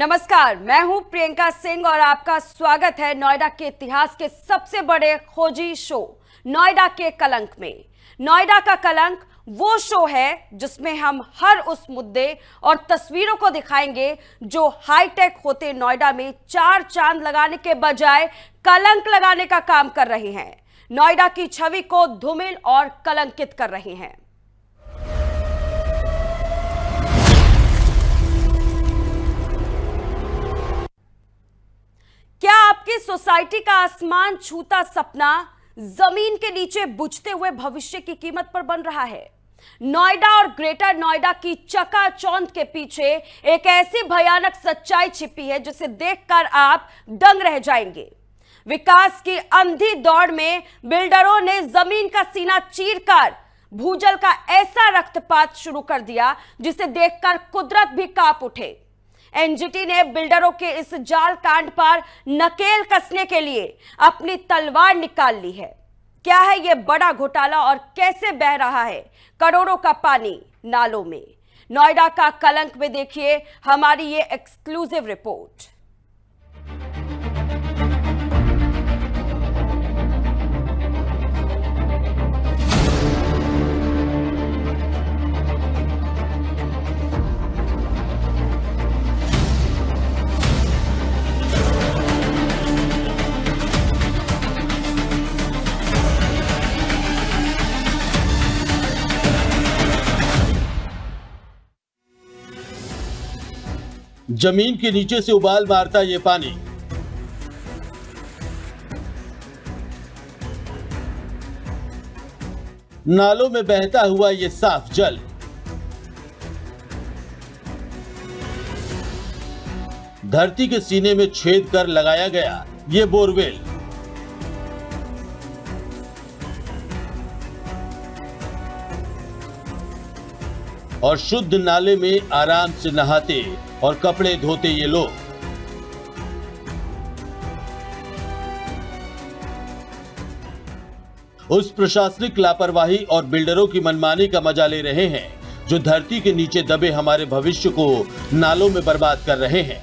नमस्कार, मैं हूं प्रियंका सिंह और आपका स्वागत है नोएडा के इतिहास के सबसे बड़े खोजी शो नोएडा के कलंक में। नोएडा का कलंक वो शो है जिसमें हम हर उस मुद्दे और तस्वीरों को दिखाएंगे जो हाईटेक होते नोएडा में चार चांद लगाने के बजाय कलंक लगाने का काम कर रहे हैं, नोएडा की छवि को धूमिल और कलंकित कर रहे हैं। क्या आपकी सोसाइटी का आसमान छूता सपना जमीन के नीचे बुझते हुए भविष्य की कीमत पर बन रहा है? नोएडा और ग्रेटर नोएडा की चकाचौंध के पीछे एक ऐसी भयानक सच्चाई छिपी है जिसे देखकर आप दंग रह जाएंगे। विकास की अंधी दौड़ में बिल्डरों ने जमीन का सीना चीरकर भूजल का ऐसा रक्तपात शुरू कर दिया जिसे देखकर कुदरत भी कांप उठे। एनजीटी ने बिल्डरों के इस जाल कांड पर नकेल कसने के लिए अपनी तलवार निकाल ली है। क्या है यह बड़ा घोटाला और कैसे बह रहा है करोड़ों का पानी नालों में? नोएडा का कलंक में देखिए हमारी ये एक्सक्लूसिव रिपोर्ट। जमीन के नीचे से उबाल मारता ये पानी। नालों में बहता हुआ ये साफ जल। धरती के सीने में छेद कर लगाया गया ये बोरवेल। और शुद्ध नाले में आराम से नहाते और कपड़े धोते ये लोग। उस प्रशासनिक लापरवाही और बिल्डरों की मनमानी का मजा ले रहे हैं जो धरती के नीचे दबे हमारे भविष्य को नालों में बर्बाद कर रहे हैं।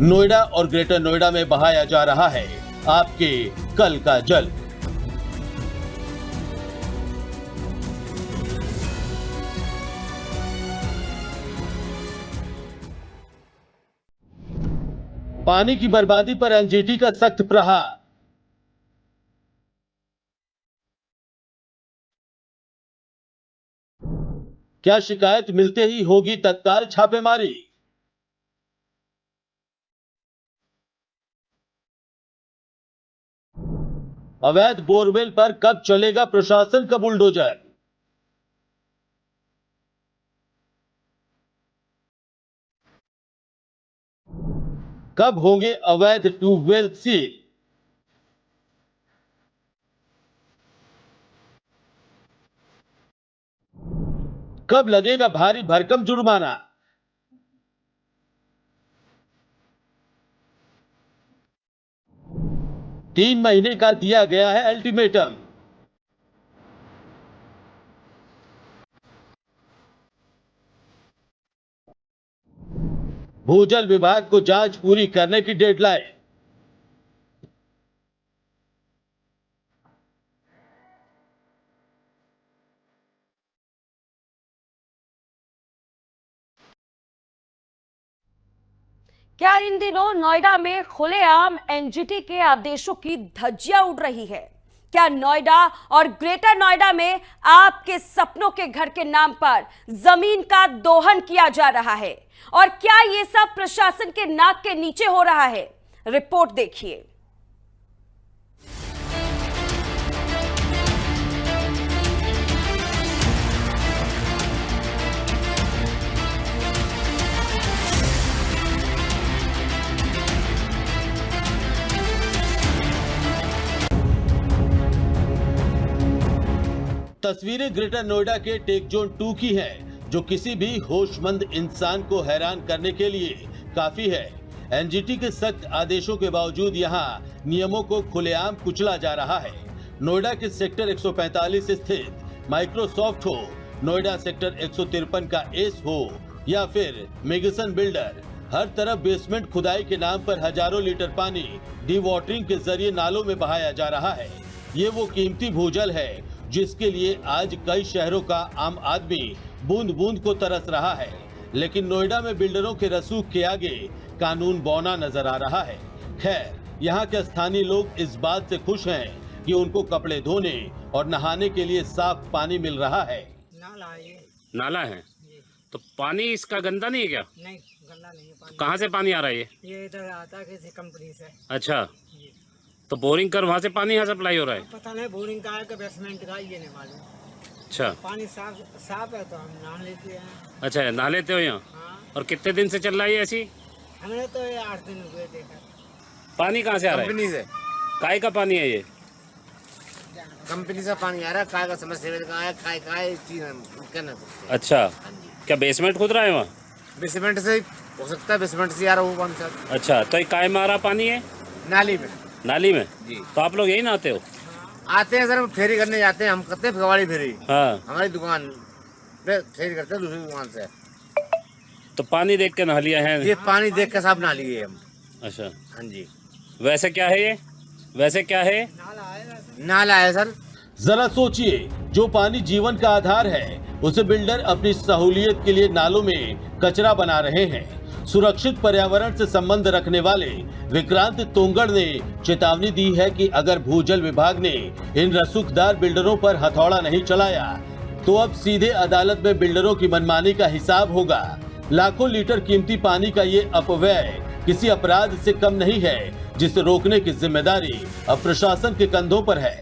नोएडा और ग्रेटर नोएडा में बहाया जा रहा है आपके कल का जल। पानी की बर्बादी पर एनजीटी का सख्त प्रहार। क्या शिकायत मिलते ही होगी तत्काल छापेमारी? अवैध बोरवेल पर कब चलेगा प्रशासन का बुलडोजर? कब होंगे अवैध ट्यूबवेल सील? कब लगेगा भारी भरकम जुर्माना? तीन महीने का दिया गया है अल्टीमेटम। भूजल विभाग को जांच पूरी करने की डेडलाइन। क्या इन दिनों नोएडा में खुलेआम एनजीटी के आदेशों की धज्जियां उड़ रही है? क्या नोएडा और ग्रेटर नोएडा में आपके सपनों के घर के नाम पर जमीन का दोहन किया जा रहा है? और क्या ये सब प्रशासन के नाक के नीचे हो रहा है? रिपोर्ट देखिए। तस्वीरें ग्रेटर नोएडा के टेक जोन 2 की हैं, जो किसी भी होशमंद इंसान को हैरान करने के लिए काफी है। एनजीटी के सख्त आदेशों के बावजूद यहां नियमों को खुलेआम कुचला जा रहा है। नोएडा के सेक्टर 145 स्थित माइक्रोसॉफ्ट हो नोएडा सेक्टर 153 का एस हो या फिर मेगसन बिल्डर, हर तरफ बेसमेंट खुदाई के नाम पर हजारों लीटर पानी डी-वाटरिंग के जरिए नालों में बहाया जा रहा है। ये वो कीमती भूजल है जिसके लिए आज कई शहरों का आम आदमी बूंद बूंद को तरस रहा है। लेकिन नोएडा में बिल्डरों के रसूख के आगे कानून बौना नजर आ रहा है। खैर, यहाँ के स्थानीय लोग इस बात से खुश हैं कि उनको कपड़े धोने और नहाने के लिए साफ पानी मिल रहा है। नाला है तो पानी इसका गंदा नहीं है क्या? नहीं, गंदा नहीं है पानी। कहाँ से पानी आ रहा है ये इधर आता है किसी कंपनी से। अच्छा, तो बोरिंग कर वहाँ से पानी यहाँ सप्लाई हो रहा है? पता नहीं बोरिंग का है कि बेसमेंट का, ये नहीं मालूम। अच्छा, पानी साफ है तो हम नहा लेते हैं। अच्छा, नहा लेते हो यहाँ? हाँ, और कितने दिन से चल रहा है ये ऐसी? हमने तो ये 8 दिन हुए देखा। पानी कहाँ से आ रहा है? कंपनी से। काय का पानी है ये? कंपनी से पानी आ रहा है, काय का समस्या का है, काय चीज कहना सकते हैं। अच्छा, हाँ जी, क्या बेसमेंट खुद रहा है वहाँ? बेसमेंट से हो सकता है, बेसमेंट से आ रहा वो पानी साहब। अच्छा, तो ये काय में आ रहा पानी है? नाली में नाली में? जी। तो आप लोग यही नहाते हो? आते हैं सर, फेरी करने जाते हैं, हम करते हैं फगवाड़ी फेरी। हाँ, हमारी दुकान पे फेरी करते हैं दूसरी दुकान से। तो पानी देख के नहा लिया है? ये पानी देख के साहब नाली है हम। अच्छा, हाँ जी, वैसे क्या है ये? वैसे क्या है? नाला है सर। जरा सोचिए, जो पानी जीवन का आधार है उसे बिल्डर अपनी सहूलियत के लिए नालों में कचरा बना रहे हैं। सुरक्षित पर्यावरण से संबंध रखने वाले विक्रांत तोंगड़ ने चेतावनी दी है कि अगर भूजल विभाग ने इन रसूखदार बिल्डरों पर हथौड़ा नहीं चलाया तो अब सीधे अदालत में बिल्डरों की मनमानी का हिसाब होगा। लाखों लीटर कीमती पानी का ये अपव्यय किसी अपराध से कम नहीं है, जिसे रोकने की जिम्मेदारी अब प्रशासन के कंधों पर है।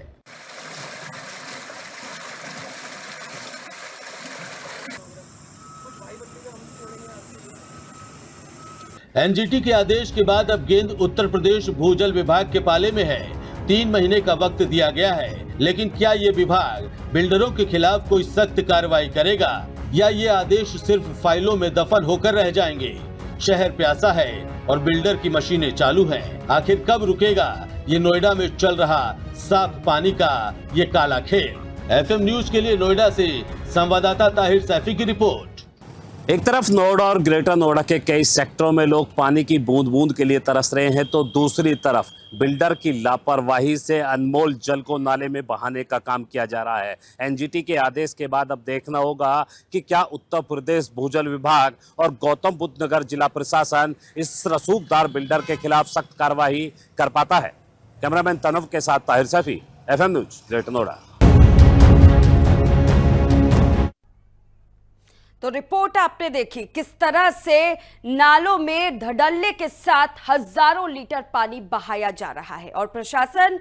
एनजीटी के आदेश के बाद अब गेंद उत्तर प्रदेश भूजल विभाग के पाले में है। 3 महीने का वक्त दिया गया है, लेकिन क्या ये विभाग बिल्डरों के खिलाफ कोई सख्त कार्रवाई करेगा या ये आदेश सिर्फ फाइलों में दफन होकर रह जाएंगे? शहर प्यासा है और बिल्डर की मशीनें चालू हैं। आखिर कब रुकेगा ये नोएडा में चल रहा साफ पानी का ये काला खेल? एफएम न्यूज के लिए नोएडा से संवाददाता ताहिर सैफी की रिपोर्ट। एक तरफ नोएडा और ग्रेटर नोएडा के कई सेक्टरों में लोग पानी की बूंद बूंद के लिए तरस रहे हैं, तो दूसरी तरफ बिल्डर की लापरवाही से अनमोल जल को नाले में बहाने का काम किया जा रहा है। एनजीटी के आदेश के बाद अब देखना होगा कि क्या उत्तर प्रदेश भूजल विभाग और गौतम बुद्ध नगर जिला प्रशासन इस रसूखदार बिल्डर के खिलाफ सख्त कार्रवाई कर पाता है। कैमरामैन तनव के साथ Tahir Saifi, FM news, Greater Noida. तो रिपोर्ट आपने देखी किस तरह से नालों में धड़ल्ले के साथ हजारों लीटर पानी बहाया जा रहा है और प्रशासन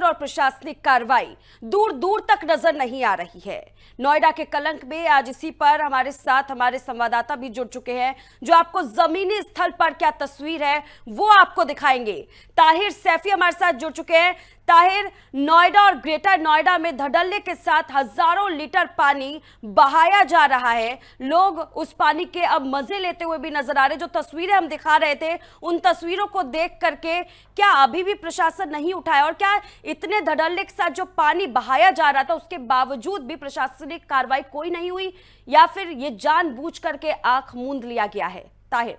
और प्रशासनिक कार्रवाई दूर दूर तक नजर नहीं आ रही है। नोएडा के कलंक में आज इसी पर हमारे साथ हमारे संवाददाता भी जुड़ चुके हैं, जो आपको जमीनी स्थल पर क्या तस्वीर है वो आपको दिखाएंगे। ताहिर सैफी हमारे साथ जुड़ चुके हैं। ताहिर, नोएडा और ग्रेटर नोएडा में धड़ल्ले के साथ हजारों लीटर पानी बहाया जा रहा है। लोग उस पानी के अब मजे लेते हुए भी नजर आ रहे। जो तस्वीरें हम दिखा रहे थे, उन तस्वीरों को देख करके क्या अभी भी प्रशासन नहीं उठाया, और क्या इतने धड़ल्ले के साथ जो पानी बहाया जा रहा था उसके बावजूद भी प्रशासनिक कार्रवाई कोई नहीं हुई, या फिर ये जानबूझ करके आंख मूंद लिया गया है? ताहिर,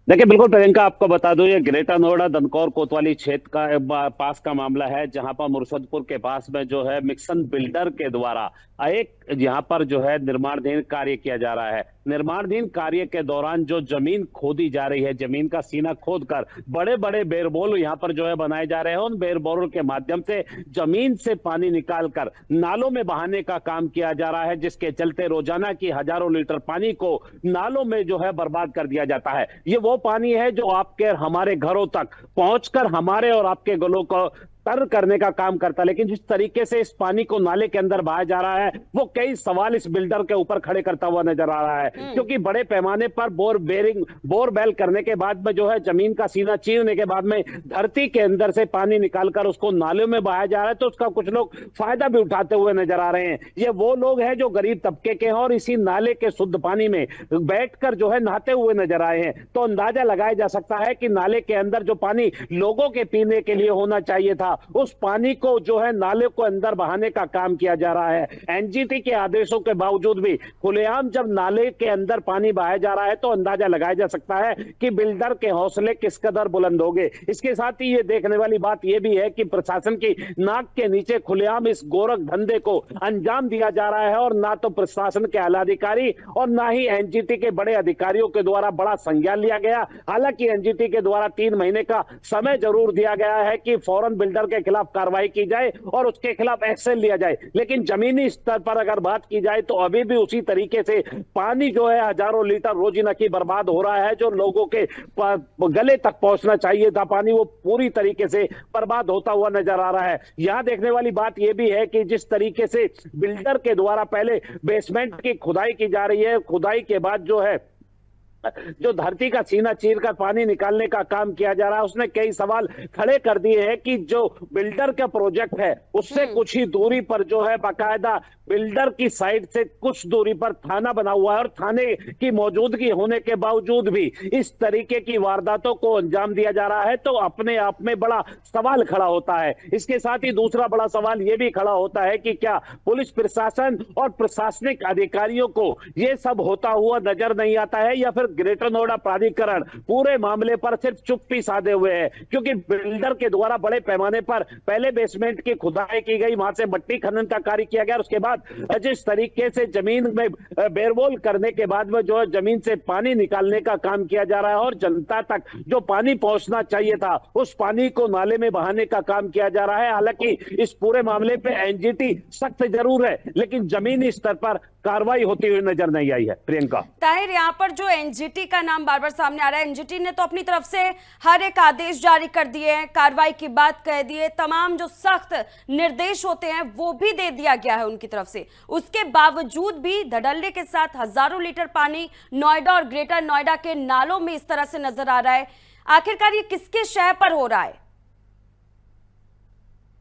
देखिए, बिल्कुल प्रियंका, आपको बता दूं ये ग्रेटर नोएडा दनकौर कोतवाली क्षेत्र का पास का मामला है, जहां पर मुर्शदपुर के पास में जो है मिक्सन बिल्डर के द्वारा एक यहाँ पर जो है निर्माणाधीन कार्य किया जा रहा है। निर्माणाधीन कार्य के दौरान जो जमीन खोदी जा रही है, जमीन का सीना खोदकर बड़े बड़े बेरबोल यहाँ पर जो है बनाए जा रहे हैं। उन बेरबोल के माध्यम से जमीन से पानी निकालकर नालों में बहाने का काम किया जा रहा है, जिसके चलते रोजाना की हजारों लीटर पानी को नालों में जो है बर्बाद कर दिया जाता है। ये वो पानी है जो आपके हमारे घरों तक पहुंचकर हमारे और आपके गलों को तर करने का काम करता है। लेकिन जिस तरीके से इस पानी को नाले के अंदर बहाया जा रहा है, वो कई सवाल इस बिल्डर के ऊपर खड़े करता हुआ नजर आ रहा है, क्योंकि बड़े पैमाने पर बोरवेल करने के बाद में जो है जमीन का सीना चीरने के बाद में धरती के अंदर से पानी निकालकर उसको नालों में बहाया जा रहा है, तो उसका कुछ लोग फायदा भी उठाते हुए नजर आ रहे हैं। ये वो लोग हैं जो गरीब तबके के हैं और इसी नाले के शुद्ध पानी में बैठकर जो है नहाते हुए नजर आए हैं। तो अंदाजा लगाया जा सकता है कि नाले के अंदर जो पानी लोगों के पीने के लिए होना चाहिए था, उस पानी को जो है नाले को अंदर बहाने का काम किया जा रहा है। एनजीटी के आदेशों के बावजूद भी खुलेआम जब नाले के अंदर पानी बहाया जा रहा है तो अंदाजा लगाया जा सकता है कि बिल्डर के हौसले किस कदर बुलंद होंगे। इसके साथ ही ये देखने वाली बात यह भी है कि प्रशासन की नाक के नीचे खुलेआम इस गोरख धंधे को अंजाम दिया जा रहा है और ना तो प्रशासन के आला अधिकारी और ना ही एनजीटी के बड़े अधिकारियों के द्वारा बड़ा संज्ञान लिया गया। हालांकि एनजीटी के द्वारा 3 महीने का समय जरूर दिया गया है कि फौरन बिल्डर के खिलाफ कार्रवाई की जाए और उसके खिलाफ एक्शन लिया जाए, लेकिन जमीनी स्तर पर अगर बात की जाए तो अभी भी उसी तरीके से पानी जो है हजारों लीटर रोजीना की बर्बाद हो रहा है। जो लोगों के गले तक पहुंचना चाहिए था पानी, वो पूरी तरीके से बर्बाद होता हुआ नजर आ रहा है। यहां देखने वाली बात यह भी है कि जिस तरीके से बिल्डर के द्वारा पहले बेसमेंट की खुदाई की जा रही है, खुदाई के बाद जो धरती का सीना चीर कर पानी निकालने का काम किया जा रहा है, उसने कई सवाल खड़े कर दिए हैं कि जो बिल्डर का प्रोजेक्ट है उससे कुछ ही दूरी पर जो है बाकायदा बिल्डर की साइड से कुछ दूरी पर थाना बना हुआ है और थाने की मौजूदगी होने के बावजूद भी इस तरीके की वारदातों को अंजाम दिया जा रहा है, तो अपने आप में बड़ा सवाल खड़ा होता है। इसके साथ ही दूसरा बड़ा सवाल यह भी खड़ा होता है कि क्या पुलिस प्रशासन और प्रशासनिक अधिकारियों को यह सब होता हुआ नजर नहीं आता है या फिर ग्रेटर नोएडा प्राधिकरण पूरे मामले पर सिर्फ चुप्पी साधे हुए है। क्योंकि बिल्डर के द्वारा बड़े पैमाने पर पहले बेसमेंट की खुदाई की गई, वहां से मट्टी खनन का कार्य किया गया, उसके बाद जिस तरीके से जमीन में बेरबोल करने के बाद में जो है जमीन से पानी निकालने का काम किया जा रहा है और जनता तक जो पानी पहुंचना चाहिए था उस पानी को नाले में बहाने का काम किया जा रहा है। हालांकि इस पूरे मामले पे एनजीटी सख्त जरूर है, लेकिन जमीनी स्तर पर कार्रवाई होती हुई नजर नहीं आई है। प्रियंका ताहिर, यहाँ पर जो एनजीटी का नाम बार बार सामने आ रहा है, एनजीटी ने तो अपनी तरफ से हर एक आदेश जारी कर दिए हैं, कार्रवाई की बात कह दी है, तमाम जो सख्त निर्देश होते हैं वो भी दे दिया गया है उनकी तरफ से। उसके बावजूद भी धड़ल्ले के साथ हजारों लीटर पानी नोएडा और ग्रेटर नोएडा के नालों में इस तरह से नजर आ रहा है। आखिरकार ये किसके शय पर हो रहा है?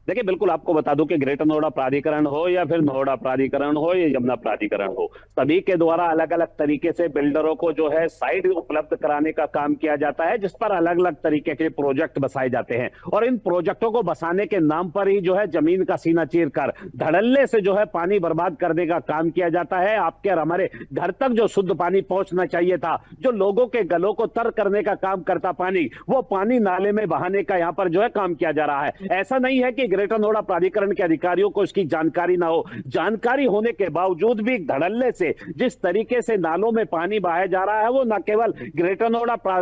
देखिए, बिल्कुल आपको बता दूं कि ग्रेटर नोएडा प्राधिकरण हो या फिर नोएडा प्राधिकरण हो या यमुना प्राधिकरण हो, सभी के द्वारा अलग अलग तरीके से बिल्डरों को जो है साइट उपलब्ध कराने का काम किया जाता है, जिस पर अलग अलग तरीके के प्रोजेक्ट बसाए जाते हैं और इन प्रोजेक्टों को बसाने के नाम पर ही जो है जमीन का सीना चीर कर धड़ल्ले से जो है पानी बर्बाद करने का काम किया जाता है। आपके और हमारे घर तक जो शुद्ध पानी पहुंचना चाहिए था, जो लोगों के गलों को तर करने का काम करता पानी, वो पानी नाले में बहाने का यहाँ पर जो है काम किया जा रहा है। ऐसा नहीं है कि ग्रेटर नोएडा प्राधिकरण के अधिकारियों को इसकी जानकारी ना हो, जानकारी होने के बावजूद भी धड़ल्ले से जिस तरीके से नालों में पानी बहाया जा रहा है, वो न केवल ग्रेटर नोएडा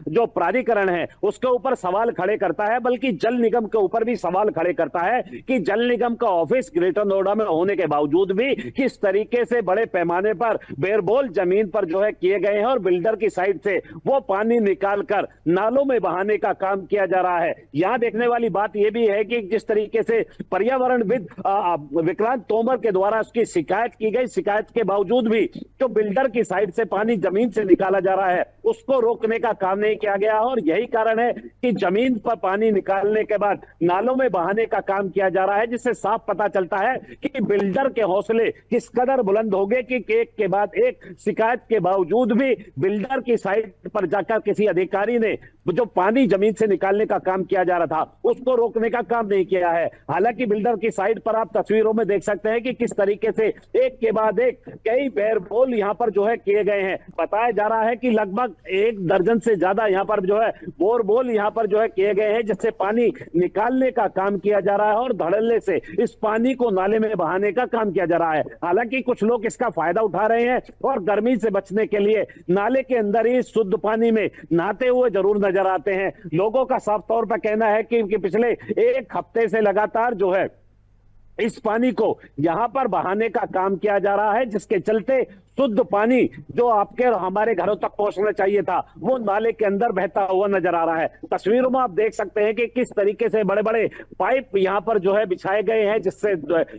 जो प्राधिकरण है उसके ऊपर सवाल खड़े करता है, बल्कि जल निगम के ऊपर भी सवाल खड़े करता है कि जल निगम का ऑफिस ग्रेटर नोएडा में होने के बावजूद भी किस तरीके से बड़े पैमाने पर बेरबोल जमीन पर जो है किए गए हैं और बिल्डर की साइड से वो पानी निकालकर नालों में बहाने का काम किया जा रहा है। यहां देखने वाली बात यह भी है कि जिस तरीके से पर्यावरणविद विक्रांत तोमर के द्वारा उसकी शिकायत की गई, शिकायत के बावजूद भी जो बिल्डर की साइड से पानी जमीन से निकाला जा रहा है उसको रोकने का काम नहीं किया गया और यही कारण है कि जमीन पर पानी निकालने के बाद नालों में बहाने का काम किया जा रहा है, जिससे साफ पता चलता है कि बिल्डर के हौसले किस कदर बुलंद हो गए कि एक के बाद एक शिकायत के बावजूद भी बिल्डर की साइड पर जाकर किसी अधिकारी ने जो पानी जमीन से निकालने का काम किया जा रहा था उसको रोकने का काम नहीं किया है। हालांकि बिल्डर की साइड पर आप तस्वीरों में देख सकते हैं कि किस तरीके से एक के बाद एक कई बेरबोल यहां पर जो है किए गए हैं। बताया जा रहा है कि लगभग 1 दर्जन से ज्यादा यहां पर जो है बोरबोल यहां पर जो है किए गए हैं, जिससे पानी निकालने का काम किया जा रहा है और धड़ल्ले से इस पानी को नाले में बहाने का काम किया जा रहा है। हालांकि कुछ लोग इसका फायदा उठा रहे हैं और गर्मी से बचने के लिए नाले के अंदर ही शुद्ध पानी में नहाते हुए जरूर नजर आते हैं। लोगों का साफ तौर पर कहना है कि पिछले 1 हफ्ते से लगातार जो है इस पानी को यहां पर बहाने का काम किया जा रहा है, जिसके चलते शुद्ध पानी जो आपके और हमारे घरों तक पहुंचना चाहिए था वो नाले के अंदर बहता हुआ नजर आ रहा है। तस्वीरों में आप देख सकते हैं कि किस तरीके से बड़े बड़े पाइप यहां पर जो है बिछाए गए हैं, जिससे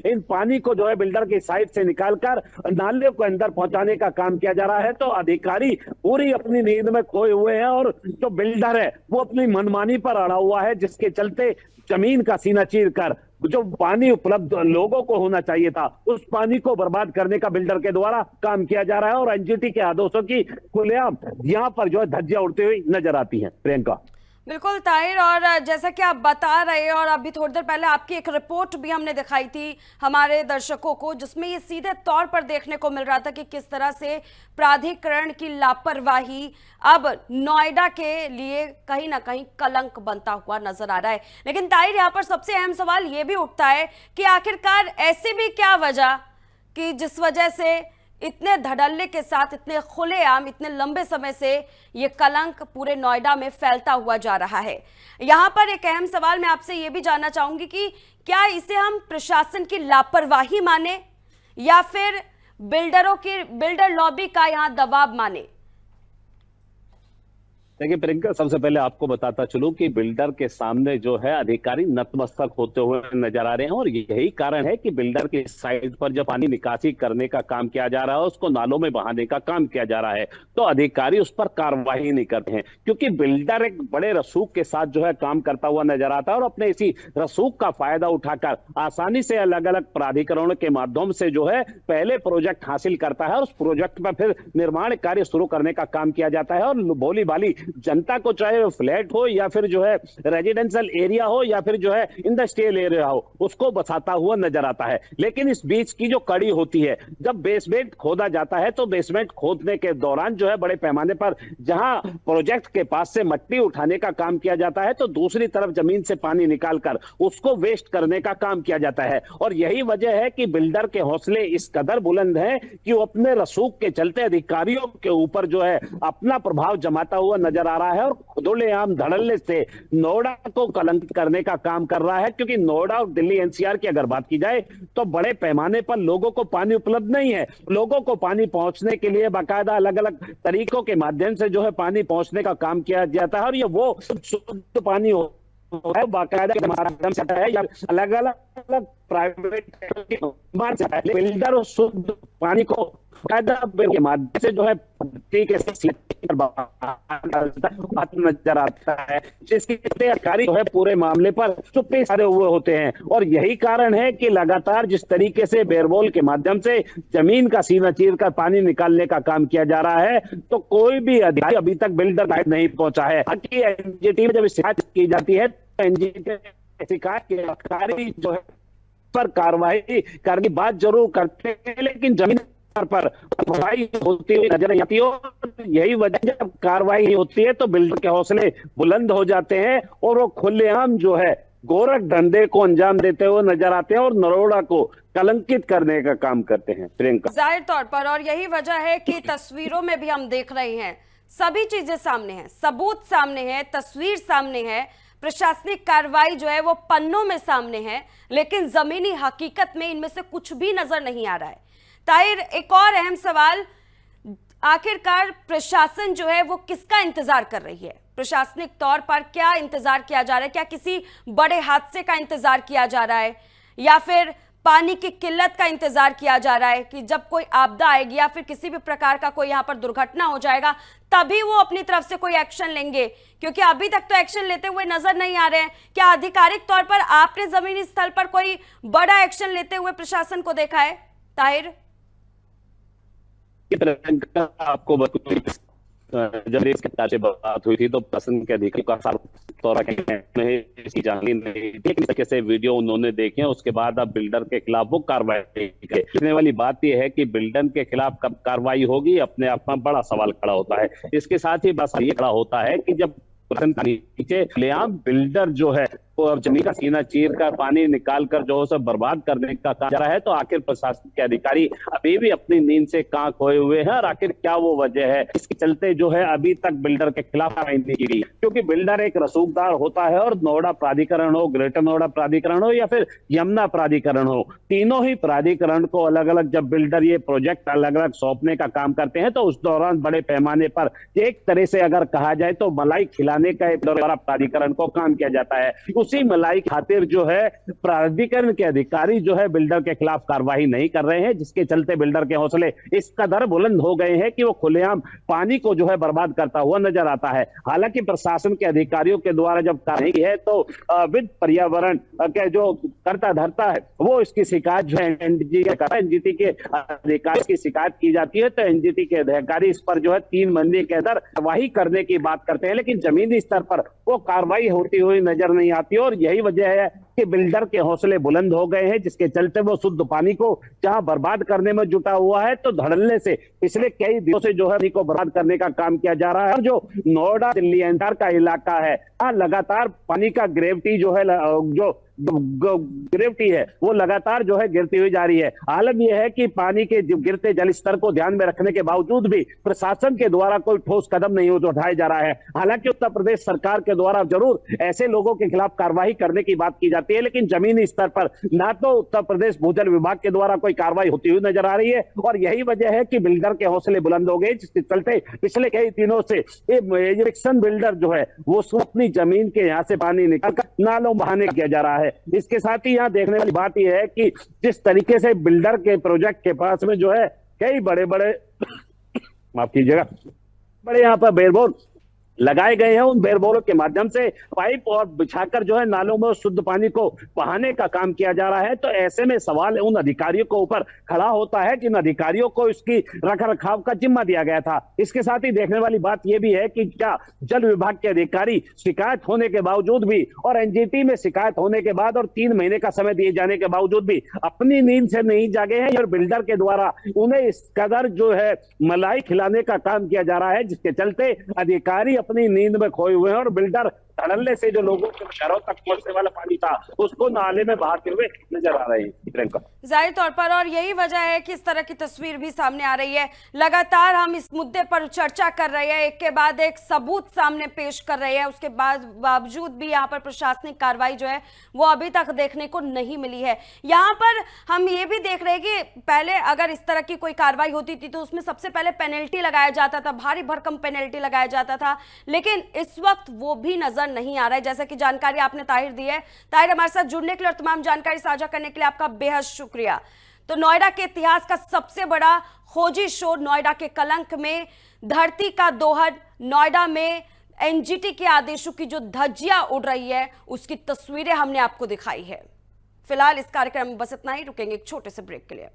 इन पानी को जो है बिल्डर की साइड से निकालकर नाले को अंदर पहुंचाने का काम किया जा रहा है। तो अधिकारी पूरी अपनी नींद में खोए हुए हैं और जो बिल्डर है वो अपनी मनमानी पर अड़ा हुआ है, जिसके चलते जमीन का सीना चीर कर जो पानी उपलब्ध लोगों को होना चाहिए था उस पानी को बर्बाद करने का बिल्डर के द्वारा काम किया जा रहा है और एनजीटी के आदेशों की खुलेआम यहां पर जो है धज्जियां उड़ती हुई नजर आती हैं। प्रियंका, बिल्कुल ताहिर, और जैसा कि आप बता रहे हैं, और अभी थोड़ी देर पहले आपकी एक रिपोर्ट भी हमने दिखाई थी हमारे दर्शकों को, जिसमें ये सीधे तौर पर देखने को मिल रहा था कि किस तरह से प्राधिकरण की लापरवाही अब नोएडा के लिए कहीं ना कहीं कलंक बनता हुआ नजर आ रहा है। लेकिन ताहिर, यहाँ पर सबसे अहम सवाल ये भी उठता है कि आखिरकार ऐसी भी क्या वजह कि जिस वजह से इतने धड़ल्ले के साथ, इतने खुलेआम, इतने लंबे समय से ये कलंक पूरे नोएडा में फैलता हुआ जा रहा है। यहाँ पर एक अहम सवाल मैं आपसे ये भी जानना चाहूंगी कि क्या इसे हम प्रशासन की लापरवाही माने या फिर बिल्डर लॉबी का यहाँ दबाव माने? देखिए प्रियंका, सबसे पहले आपको बताता चलूं कि बिल्डर के सामने जो है अधिकारी नतमस्तक होते हुए नजर आ रहे हैं, और यही कारण है कि बिल्डर के साइड पर जब पानी निकासी करने का काम किया जा रहा है, उसको नालों में बहाने का काम किया जा रहा है, तो अधिकारी उस पर कार्रवाई नहीं करते हैं, क्योंकि बिल्डर एक बड़े रसूख के साथ जो है काम करता हुआ नजर आता है और अपने इसी रसूख का फायदा उठाकर आसानी से अलग अलग प्राधिकरणों के माध्यम से जो है पहले प्रोजेक्ट हासिल करता है और उस प्रोजेक्ट पर फिर निर्माण कार्य शुरू करने का काम किया जाता है, और भोली भाली जनता को, चाहे वो फ्लैट हो या फिर जो है रेजिडेंशियल एरिया हो या फिर जो है इंडस्ट्रियल एरिया हो, उसको बसाता हुआ नजर आता है। लेकिन इस बीच की जो कड़ी होती है, जब बेसमेंट खोदा जाता है तो बेसमेंट खोदने के दौरान जो है बड़े पैमाने पर जहां प्रोजेक्ट के पास से मिट्टी उठाने का काम किया जाता है, तो दूसरी तरफ जमीन से पानी निकालकर उसको वेस्ट करने का काम किया जाता है। और यही वजह है कि बिल्डर के हौसले इस कदर बुलंद हैं कि वो अपने रसूख के चलते अधिकारियों के ऊपर जो है अपना प्रभाव जमाता हुआ नजर आ रहा है और खुलेआम धड़ल्ले से नोएडा को कलंकित करने का काम कर रहा है। क्योंकि नोएडा और दिल्ली एनसीआर की अगर बात की जाए तो बड़े पैमाने पर लोगों को पानी उपलब्ध नहीं है। लोगों को पानी पहुंचने के लिए बाकायदा अलग अलग तरीकों के माध्यम से जो है पानी पहुंचने का काम किया जाता है, और ये वो शुद्ध पानी है बाकायदा के माध्यम से है या अलग अलग प्राइवेट बिल्डर उस शुद्ध पानी को के माध्यम से जो है नजर आता है, जिसके अधिकारी जो है पूरे मामले पर चुप्पी साधे हुए होते हैं। और यही कारण है कि लगातार जिस तरीके से बेरबोल के माध्यम से जमीन का सीना चीर कर पानी निकालने का काम किया जा रहा है, तो कोई भी अधिकारी अभी तक बिल्डर गाइड नहीं पहुंचा है। बाकी एनजीटी में जब शिकायत की जाती है तो एनजीटी शिकायत के अधिकारी जो है पर कार्रवाई करने की बात जरूर करते हैं, लेकिन जमीन पर कार्रवाई होती हुई नजर नहीं आती। और यही वजह, जब कार्रवाई नहीं होती है तो बिल्डर के हौसले बुलंद हो जाते हैं और वो खुलेआम जो है गोरख धंधे को अंजाम देते हुए नजर आते हैं और नरोड़ा को कलंकित करने का काम करते हैं। प्रियंका, जाहिर तौर पर, और यही वजह है कि तस्वीरों में भी हम देख रहे हैं, सभी चीजें सामने हैं, सबूत सामने है, तस्वीर सामने है, प्रशासनिक कार्रवाई जो है वो पन्नों में सामने है, लेकिन जमीनी हकीकत में इनमें से कुछ भी नजर नहीं आ रहा है। ताहिर, एक और अहम सवाल, आखिरकार प्रशासन जो है वो किसका इंतजार कर रही है? प्रशासनिक तौर पर क्या इंतजार किया जा रहा है? क्या किसी बड़े हादसे का इंतजार किया जा रहा है या फिर पानी की किल्लत का इंतजार किया जा रहा है कि जब कोई आपदा आएगी या फिर किसी भी प्रकार का कोई यहाँ पर दुर्घटना हो जाएगा तभी वो अपनी तरफ से कोई एक्शन लेंगे? क्योंकि अभी तक तो एक्शन लेते हुए नजर नहीं आ रहे हैं। क्या आधिकारिक तौर पर आपने जमीनी स्थल पर कोई बड़ा एक्शन लेते हुए प्रशासन को देखा है? ताहिर, आपको जब इसके बात हुई थी तो प्रशासन के अधिकारी का तरीके से वीडियो उन्होंने देखे, उसके बाद अब बिल्डर के खिलाफ वो कार्रवाई करने वाली बात यह है कि बिल्डर के खिलाफ कब कार्रवाई होगी, अपने आप में बड़ा सवाल खड़ा होता है। इसके साथ ही बस ये खड़ा होता है कि जब नीचे बिल्डर जो है वो जमीन का सीना चीर कर पानी निकाल कर जो है बर्बाद करने का काम जा रहा है, तो आखिर प्रशासन के अधिकारी अभी भी अपनी नींद से कहाँ खोए हुए हैं और आखिर क्या वो वजह है इसके चलते जो है अभी तक बिल्डर के खिलाफ कार्रवाई नहीं की गई? क्योंकि बिल्डर एक रसूखदार होता है और नोएडा प्राधिकरण हो, ग्रेटर नोएडा प्राधिकरण हो या फिर यमुना प्राधिकरण हो, तीनों ही प्राधिकरण को अलग अलग जब बिल्डर ये प्रोजेक्ट अलग अलग सौंपने का काम करते हैं तो उस दौरान बड़े पैमाने पर एक तरह से अगर कहा जाए तो मलाई खिलाने का एक द्वारा प्राधिकरण को काम किया जाता है। उसी मलाई खातिर जो है प्राधिकरण के अधिकारी जो है बिल्डर के खिलाफ कार्रवाई नहीं कर रहे हैं, जिसके चलते बिल्डर के हौसले इस कदर बुलंद हो गए हैं कि वो खुलेआम पानी को जो है बर्बाद करता हुआ नजर आता है। हालांकि प्रशासन के अधिकारियों के द्वारा जब कार्रवाई है तो विद पर्यावरण के जो करता धरता है वो इसकी शिकायत जो है एनजीटी के अधिकारी की शिकायत की जाती है, तो एनजीटी के अधिकारी इस पर जो है 3 महीने के अंदर कार्रवाई करने की बात करते हैं, लेकिन जमीनी स्तर पर वो कार्रवाई होती हुई नजर नहीं आती। और यही वजह है कि बिल्डर के हौसले बुलंद हो गए हैं, जिसके चलते वो शुद्ध पानी को जहां बर्बाद करने में जुटा हुआ है, तो धड़ल्ले से पिछले कई दिनों से जो है पानी को बर्बाद करने का काम किया जा रहा है। और जो नोएडा दिल्ली एनसीआर का इलाका है, लगातार पानी का ग्रेविटी जो है, जो ग्रेविटी है वो लगातार जो है गिरती हुई जा रही है। हालत यह है कि पानी के गिरते जल स्तर को ध्यान में रखने के बावजूद भी प्रशासन के द्वारा कोई ठोस कदम नहीं उठाया जा रहा है। हालांकि उत्तर प्रदेश सरकार के द्वारा जरूर ऐसे लोगों के खिलाफ कार्रवाई करने की बात की जाती है, लेकिन जमीनी स्तर पर ना तो उत्तर प्रदेश भूजल विभाग के द्वारा कोई कार्रवाई होती हुई नजर आ रही है। और यही वजह है कि बिल्डर के हौसले बुलंद हो गए, जिसके चलते पिछले कई दिनों से मिक्सन बिल्डर जो है वो अपनी जमीन के यहाँ से पानी निकालकर नालों बहाने किया जा रहा है। इसके साथ ही यहाँ देखने वाली बात यह है कि जिस तरीके से बिल्डर के प्रोजेक्ट के पास में जो है कई बड़े बड़े माफ कीजिएगा बड़े यहाँ पर बेरबोर लगाए गए हैं, उन बेरबोरों के माध्यम से पाइप और बिछाकर जो है नालों में शुद्ध पानी को बहाने का काम किया जा रहा है। तो ऐसे में सवाल उन अधिकारियों के ऊपर खड़ा होता है जिन अधिकारियों को इसकी रख रखाव का जिम्मा दिया गया था। इसके साथ ही देखने वाली बात यह भी है कि क्या जल विभाग के अधिकारी शिकायत होने के बावजूद भी और एनजीटी में शिकायत होने के बाद और 3 महीने का समय दिए जाने के बावजूद भी अपनी नींद से नहीं जागे हैं, और बिल्डर के द्वारा उन्हें इस कदर जो है मलाई खिलाने का काम किया जा रहा है, जिसके चलते अधिकारी अपनी नींद में खोए हुए हैं और बिल्डर धड़ल्ले से जो लोगों के घरों तक पहुंचने वाला पानी था उसको नाले में बहाते हुए नजर आ रहे हैं। प्रियंका, जाहिर तौर पर, और यही वजह है कि इस तरह की तस्वीर भी सामने आ रही है। लगातार हम इस मुद्दे पर चर्चा कर रहे हैं, एक के बाद एक सबूत सामने पेश कर रहे हैं, उसके बावजूद भी यहाँ पर प्रशासनिक कार्रवाई जो है वो अभी तक देखने को नहीं मिली है। यहाँ पर हम ये भी देख रहे हैं कि पहले अगर इस तरह की कोई कार्रवाई होती थी तो उसमें सबसे पहले पेनल्टी लगाया जाता था, भारी भरकम पेनल्टी लगाया जाता था, लेकिन इस वक्त वो भी नजर नहीं आ रहा है। जैसा कि जानकारी आपने ताहिर दी है। ताहिर, हमारे साथ जुड़ने के लिए और तमाम जानकारी साझा करने के लिए आपका बेहद शुक्रिया। तो नोएडा के इतिहास का सबसे बड़ा खोजी शो नोएडा के कलंक में धरती का दोहन, नोएडा में एनजीटी के आदेशों की जो धज्जियां उड़ रही है उसकी तस्वीरें हमने आपको दिखाई है। फिलहाल इस कार्यक्रम में बस इतना ही, रुकेंगे एक छोटे से ब्रेक के लिए।